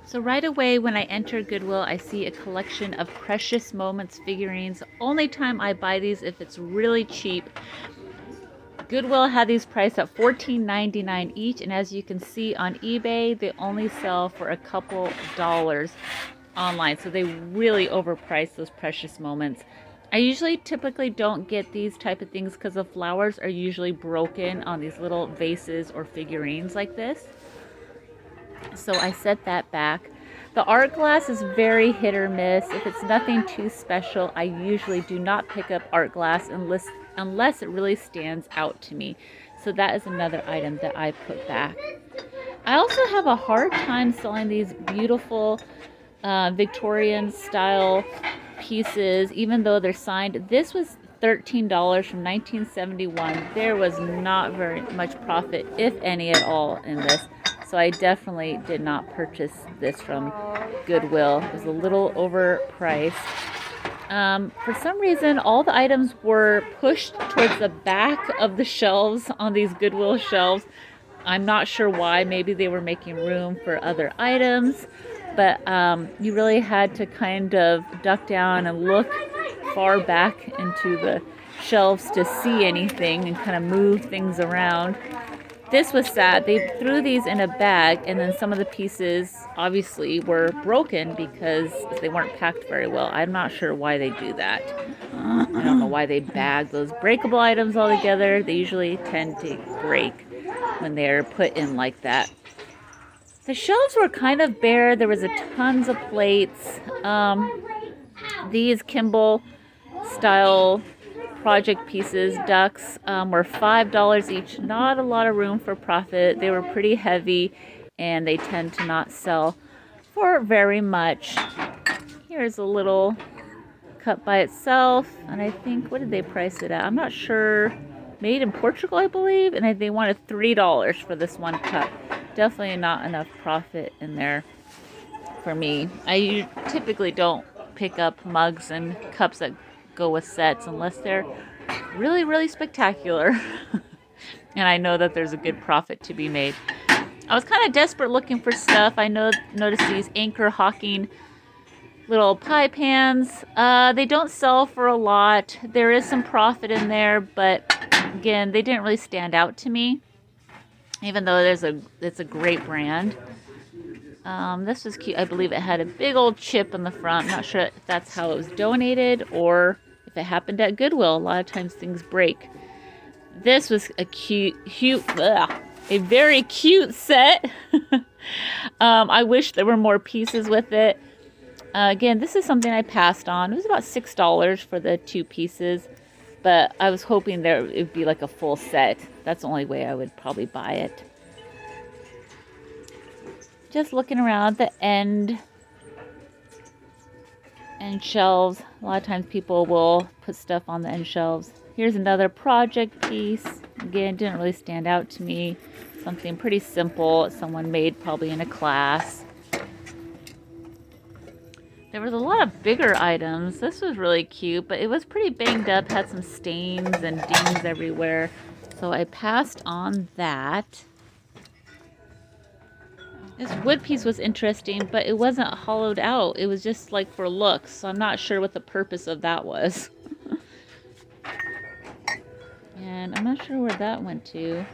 So right away when I enter Goodwill, I see a collection of Precious Moments figurines. Only time I buy these if it's really cheap. Goodwill had these priced at $14.99 each, and as you can see on eBay, they only sell for a couple dollars online. So they really overprice those Precious Moments. I usually typically don't get these type of things because the flowers are usually broken on these little vases or figurines like this. So I set that back. The art glass is very hit or miss. If it's nothing too special, I usually do not pick up art glass unless it really stands out to me. So that is another item that I put back. I also have a hard time selling these beautiful Victorian style pieces, even though they're signed. This was $13 from 1971. There was not very much profit, if any at all, in this. So I definitely did not purchase this from Goodwill. It was a little overpriced. For some reason, all the items were pushed towards the back of the shelves on these Goodwill shelves. I'm not sure why. Maybe they were making room for other items. But you really had to kind of duck down and look far back into the shelves to see anything and kind of move things around. This was sad. They threw these in a bag, and then some of the pieces obviously were broken because they weren't packed very well. I'm not sure why they do that. I don't know why they bag those breakable items all together. They usually tend to break when they're put in like that. The shelves were kind of bare. There was tons of plates. These Kimball style project pieces, ducks, were $5 each. Not a lot of room for profit. They were pretty heavy and they tend to not sell for very much. Here's a little cup by itself, and I think, what did they price it at? I'm not sure. Made in Portugal, I believe, and they wanted $3 for this one cup. Definitely not enough profit in there for me. I typically don't pick up mugs and cups that go with sets unless they're really, really spectacular. And I know that there's a good profit to be made. I was kind of desperate looking for stuff. I noticed these Anchor Hawking little pie pans. They don't sell for a lot. There is some profit in there, but again, they didn't really stand out to me, even though it's a great brand. This was cute. I believe it had a big old chip in the front. I'm not sure if that's how it was donated or if it happened at Goodwill. A lot of times things break. This was a a very cute set. I wish there were more pieces with it. Again, this is something I passed on. It was about $6 for the 2 pieces, but I was hoping it would be like a full set. That's the only way I would probably buy it. Just looking around the end shelves. A lot of times people will put stuff on the end shelves. Here's another project piece. Again, didn't really stand out to me. Something pretty simple. Someone made probably in a class. There was a lot of bigger items. This was really cute, but it was pretty banged up. Had some stains and dings everywhere. So I passed on that. This wood piece was interesting, but it wasn't hollowed out. It was just like for looks. So I'm not sure what the purpose of that was. And I'm not sure where that went to.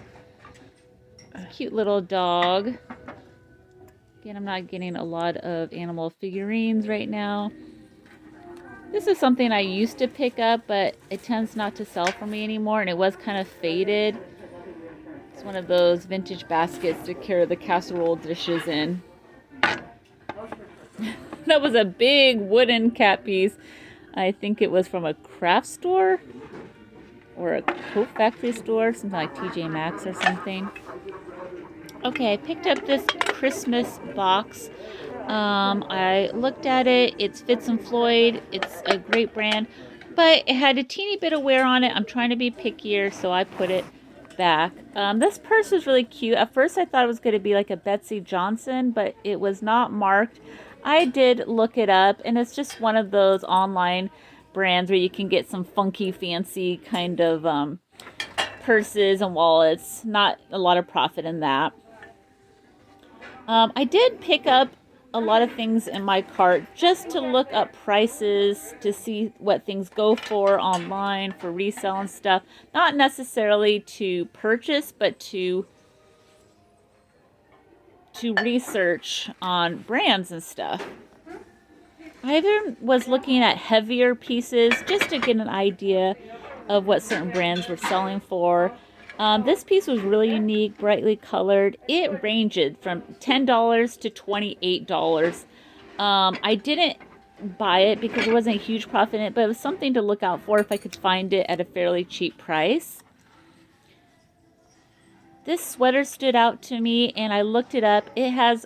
It's a cute little dog. Again, I'm not getting a lot of animal figurines right now. This is something I used to pick up, but it tends not to sell for me anymore, and it was kind of faded. It's one of those vintage baskets to carry the casserole dishes in. That was a big wooden cat piece. I think it was from a craft store or a coat factory store, something like TJ Maxx or something. Okay, I picked up this Christmas box. I looked at it. It's Fitz and Floyd. It's a great brand, but it had a teeny bit of wear on it. I'm trying to be pickier, so I put it back. This purse is really cute. At first I thought it was going to be like a Betsy Johnson, but it was not marked. I did look it up, and it's just one of those online brands where you can get some funky, fancy kind of purses and wallets. Not a lot of profit in that. I did pick up a lot of things in my cart just to look up prices, to see what things go for online for resale and stuff. Not necessarily to purchase, but to research on brands and stuff. I even was looking at heavier pieces just to get an idea of what certain brands were selling for. This piece was really unique, brightly colored. It ranged from $10 to $28. I didn't buy it because there wasn't a huge profit in it, but it was something to look out for if I could find it at a fairly cheap price. This sweater stood out to me, and I looked it up. It has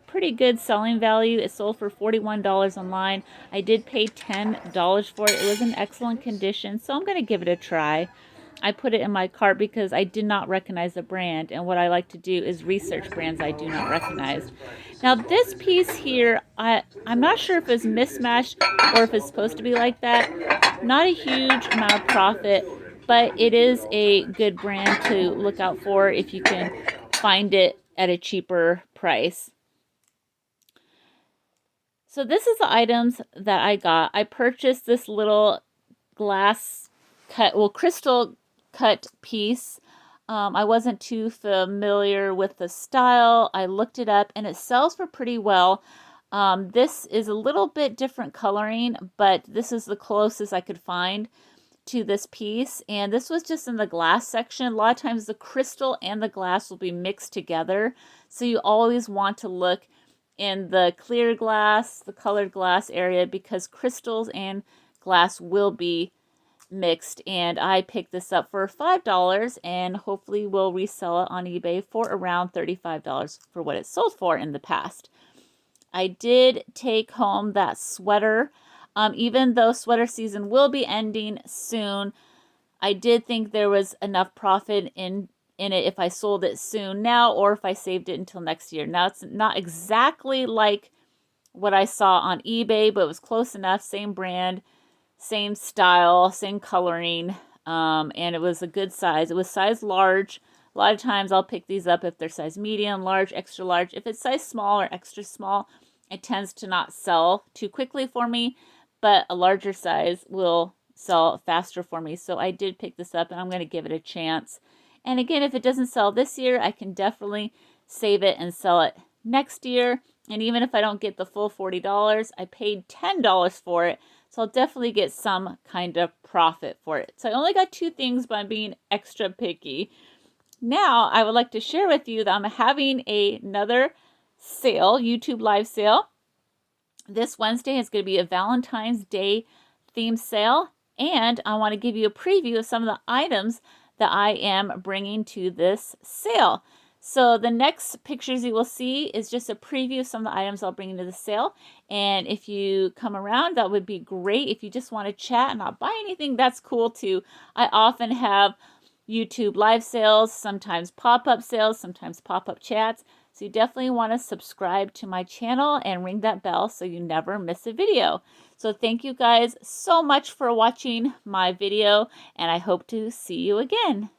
pretty good selling value. It sold for $41 online. I did pay $10 for it. It was in excellent condition, so I'm going to give it a try. I put it in my cart because I did not recognize the brand, and what I like to do is research brands I do not recognize. Now, this piece here, I'm not sure if it's mismatched or if it's supposed to be like that. Not a huge amount of profit, but it is a good brand to look out for if you can find it at a cheaper price. So this is the items that I got. I purchased this little glass cut, well, crystal cut piece. I wasn't too familiar with the style. I looked it up and it sells for pretty well. This is a little bit different coloring, but this is the closest I could find to this piece, and this was just in the glass section. A lot of times the crystal and the glass will be mixed together, so you always want to look in the clear glass, the colored glass area, because crystals and glass will be mixed. And I picked this up for $5 and hopefully will resell it on eBay for around $35 for what it sold for in the past. I did take home that sweater. Even though sweater season will be ending soon, I did think there was enough profit in it if I sold it soon now or if I saved it until next year. Now, it's not exactly like what I saw on eBay, but it was close enough. Same brand, same style, same coloring, and it was a good size. It was size large. A lot of times I'll pick these up if they're size medium, large, extra large. If it's size small or extra small, it tends to not sell too quickly for me, but a larger size will sell faster for me. So I did pick this up and I'm going to give it a chance. And again, if it doesn't sell this year, I can definitely save it and sell it next year. And even if I don't get the full $40, I paid $10 for it. So I'll definitely get some kind of profit for it. So I only got 2 things, but I'm being extra picky. Now I would like to share with you that I'm having another sale, YouTube live sale. This Wednesday is going to be a Valentine's Day theme sale, and I want to give you a preview of some of the items that I am bringing to this sale. So the next pictures you will see is just a preview of some of the items I'll bring into the sale, and if you come around, that would be great. If you just want to chat and not buy anything, that's cool too. I often have YouTube live sales, sometimes pop-up sales, sometimes pop-up chats. So you definitely want to subscribe to my channel and ring that bell so you never miss a video. So thank you guys so much for watching my video, and I hope to see you again.